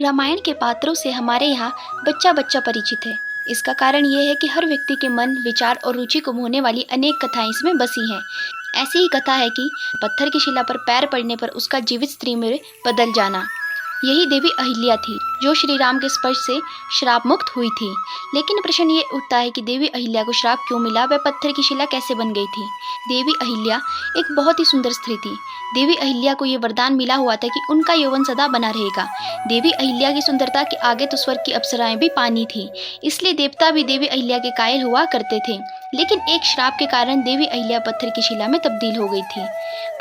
रामायण के पात्रों से हमारे यहाँ बच्चा बच्चा परिचित है। इसका कारण ये है कि हर व्यक्ति के मन, विचार और रुचि को मोहने वाली अनेक कथाएं इसमें बसी हैं। ऐसी ही कथा है कि पत्थर की शिला पर पैर पड़ने पर उसका जीवित स्त्री में बदल जाना। यही देवी अहिल्या थी, जो श्री राम के स्पर्श से श्राप मुक्त हुई थी। लेकिन प्रश्न ये उठता है कि देवी अहिल्या को श्राप क्यों मिला, वह पत्थर की शिला कैसे बन गई थी। देवी अहिल्या एक बहुत ही सुंदर स्त्री थी। देवी अहिल्या को ये वरदान मिला हुआ था कि उनका यौवन सदा बना रहेगा। देवी अहिल्या की सुंदरता के आगे तो स्वर्ग की अप्सराएं भी पानी थी, इसलिए देवता भी देवी अहिल्या के कायल हुआ करते थे। लेकिन एक श्राप के कारण देवी अहिल्या पत्थर की शिला में तब्दील हो गई थी।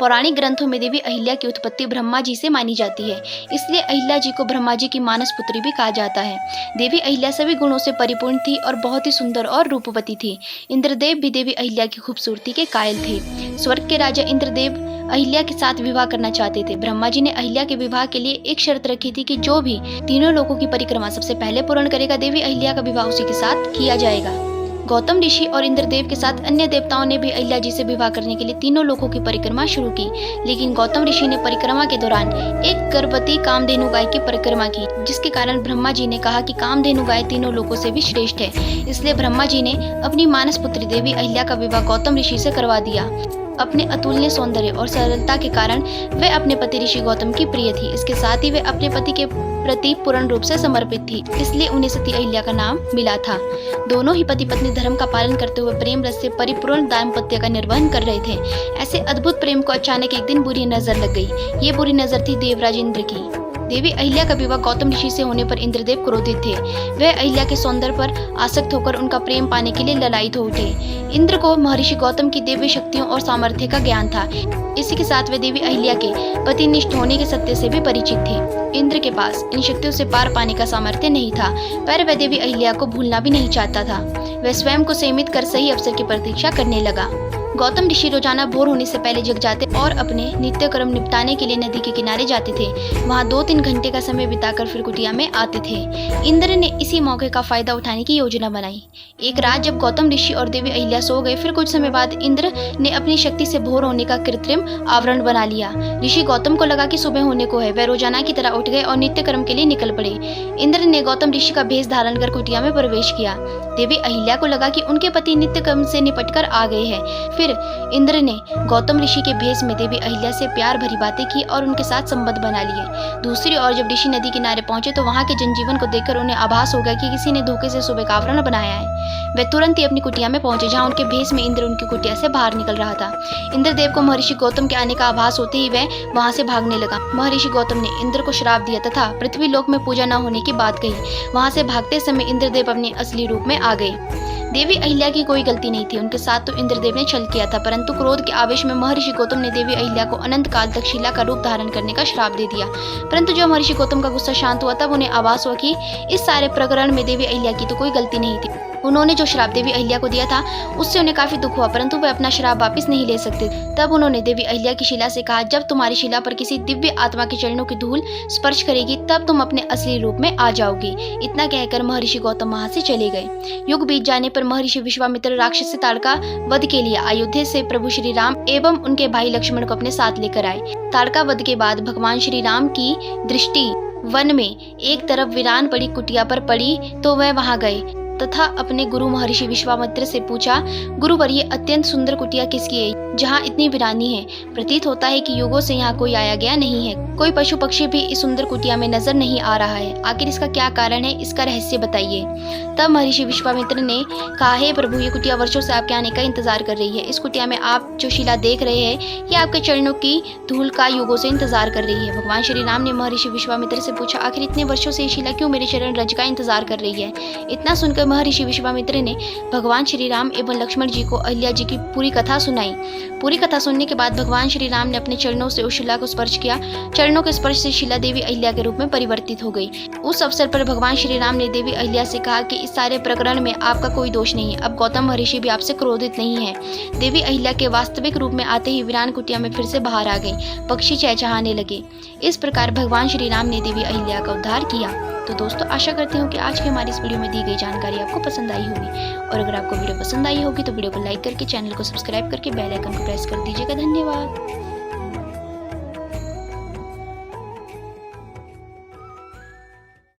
पौराणिक ग्रंथों में देवी अहिल्या की उत्पत्ति ब्रह्मा जी से मानी जाती है, इसलिए अहिल्या जी को ब्रह्मा जी की मानस पुत्री भी कहा जाता है। देवी अहिल्या सभी गुणों से परिपूर्ण थी और बहुत ही सुंदर और रूपवती थी। इंद्रदेव भी देवी अहिल्या की खूबसूरती के कायल थे। स्वर्ग के राजा इंद्रदेव अहिल्या के साथ विवाह करना चाहते थे। ब्रह्मा जी ने अहिल्या के विवाह के लिए एक शर्त रखी थी कि जो भी तीनों लोकों की परिक्रमा सबसे पहले पूर्ण करेगा, देवी अहिल्या का विवाह उसी के साथ किया जाएगा। गौतम ऋषि और इंद्रदेव के साथ अन्य देवताओं ने भी अहिल्या जी से विवाह करने के लिए तीनों लोकों की परिक्रमा शुरू की। लेकिन गौतम ऋषि ने परिक्रमा के दौरान एक गर्भवती कामधेनु गाय की परिक्रमा की, जिसके कारण ब्रह्मा जी ने कहा कि कामधेनु गाय तीनों लोकों से भी श्रेष्ठ है। इसलिए ब्रह्मा जी ने अपनी मानस पुत्री देवी अहिल्या का विवाह गौतम ऋषि से करवा दिया। अपने अतुलनीय सौंदर्य और सरलता के कारण वह अपने पति ऋषि गौतम की प्रिय थी। इसके साथ ही वह अपने पति के प्रति पूर्ण रूप से समर्पित थी, इसलिए उन्हें सती अहिल्या का नाम मिला था। दोनों ही पति पत्नी धर्म का पालन करते हुए प्रेम रस से परिपूर्ण दाम्पत्य का निर्वहन कर रहे थे। ऐसे अद्भुत प्रेम को अचानक एक दिन बुरी नजर लग गई। ये बुरी नजर थी देवराज इंद्र की। देवी अहिल्या का विवाह गौतम ऋषि से होने पर इंद्रदेव क्रोधित थे। वह अहिल्या के सौंदर्य पर आसक्त होकर उनका प्रेम पाने के लिए ललायित हो उठे। इंद्र को महर्षि गौतम की दिव्य शक्तियों और सामर्थ्य का ज्ञान था। इसी के साथ वे देवी अहिल्या के पतिनिष्ठ होने के सत्य से भी परिचित थे। इंद्र के पास इन शक्तियों से पार पाने का सामर्थ्य नहीं था, पर वह देवी अहिल्या को भूलना भी नहीं चाहता था। वह स्वयं को सीमित कर सही अवसर की प्रतीक्षा करने लगा। गौतम ऋषि रोजाना भोर होने से पहले जग जाते और अपने नित्य कर्म निपटाने के लिए नदी के किनारे जाते थे। वहां 2-3 घंटे का समय बिताकर फिर कुटिया में आते थे। इंद्र ने इसी मौके का फायदा उठाने की योजना बनाई। एक रात जब गौतम ऋषि और देवी अहिल्या सो गए, फिर कुछ समय बाद इंद्र ने अपनी शक्ति से भोर होने का कृत्रिम आवरण बना लिया। ऋषि गौतम को लगा कि सुबह होने को है। वह रोजाना की तरह उठ गए और नित्य कर्म के लिए निकल पड़े। इंद्र ने गौतम ऋषि का भेष धारण कर कुटिया में प्रवेश किया। देवी अहिल्या को लगा कि उनके पति नित्य कर्म से निपट कर आ गए हैं। फिर इंद्र ने गौतम ऋषि के भेष में देवी अहिल्या से प्यार भरी बातें की और उनके साथ संबंध बना लिए। दूसरी ओर जब ऋषि नदी किनारे पहुंचे तो वहां के जनजीवन को देखकर उन्हें आभास हो गया कि किसी ने धोखे से सुबह का आवरण बनाया है। वे तुरंत ही अपनी कुटिया में पहुंचे, जहां उनके भेष में इंद्र उनकी कुटिया से बाहर निकल रहा था। इंद्रदेव को महर्षि गौतम के आने का आभास होते ही वह वहां से भागने लगा। महर्षि गौतम ने इंद्र को श्राप दिया तथा पृथ्वी लोक में पूजा न होने की बात कही। वहां से भागते समय इंद्रदेव अपने असली रूप में आ गए। देवी अहिल्या की कोई गलती नहीं थी, उनके साथ तो इंद्रदेव ने छल किया था, परंतु क्रोध के आवेश में महर्षि गौतम ने देवी अहिल्या को अनंत काल तक शिला का रूप धारण करने का श्राप दे दिया। परंतु जब महर्षि गौतम का गुस्सा शांत हुआ तब उन्हें आभास हुआ कि इस सारे प्रकरण में देवी अहिल्या की तो कोई गलती नहीं थी। उन्होंने जो श्राप देवी अहिल्या को दिया था उससे उन्हें काफी दुख हुआ, परंतु वे अपना श्राप वापस नहीं ले सकते। तब उन्होंने देवी अहिल्या की शिला से कहा, जब तुम्हारी शिला पर किसी दिव्य आत्मा के चरणों की धूल स्पर्श करेगी तब तुम अपने असली रूप में आ जाओगी। इतना कहकर महर्षि गौतम वहां से चले गए। युग बीत जाने पर महर्षि विश्वामित्र राक्षसी ताड़का वध के लिए अयोध्या से प्रभु श्री राम एवं उनके भाई लक्ष्मण को अपने साथ लेकर आए। ताड़का वध के बाद भगवान श्री राम की दृष्टि वन में एक तरफ वीरान पड़ी कुटिया पर पड़ी तो वह वहां गए तथा अपने गुरु महर्षि विश्वामित्र से पूछा, गुरुवर ये अत्यंत सुंदर कुटिया किसकी है जहाँ इतनी वीरानी है? प्रतीत होता है कि युगों से यहाँ कोई आया गया नहीं है। कोई पशु पक्षी भी इस सुंदर कुटिया में नजर नहीं आ रहा है। आखिर इसका क्या कारण है? इसका रहस्य बताइए। तब महर्षि विश्वामित्र ने कहा, हे प्रभु, ये कुटिया वर्षों से आपके आने का इंतजार कर रही है। इस कुटिया में आप जो शिला देख रहे हैं ये आपके चरणों की धूल का युगों से इंतजार कर रही है। भगवान श्री राम ने महर्षि विश्वामित्र से पूछा, आखिर इतने वर्षों से ये शिला क्यों मेरे चरण रज का इंतजार कर रही है? इतना सुनकर महर्षि विश्वामित्र ने भगवान श्री राम एवं लक्ष्मण जी को अहिल्या जी की पूरी कथा सुनाई। पूरी कथा सुनने के बाद भगवान श्री राम ने अपने चरणों से उस शिला को स्पर्श किया। चरणों के स्पर्श से शिला देवी अहिल्या के रूप में परिवर्तित हो गई। उस अवसर पर भगवान श्री राम ने देवी अहिल्या से कहा कि इस सारे प्रकरण में आपका कोई दोष नहीं है। अब गौतम महर्षि भी आपसे क्रोधित नहीं है। देवी अहिल्या के वास्तविक रूप में आते ही वीरान कुटिया में फिर से बाहर आ गई। पक्षी चहचहाने लगे। इस प्रकार भगवान श्री राम ने देवी अहिल्या का उद्धार किया। तो दोस्तों, आशा करती हूँ कि आज की हमारी इस वीडियो में दी गई जानकारी आपको पसंद आई होगी। और अगर आपको वीडियो पसंद आई होगी तो वीडियो को लाइक करके चैनल को सब्सक्राइब करके बेल आइकन को प्रेस कर दीजिएगा। धन्यवाद।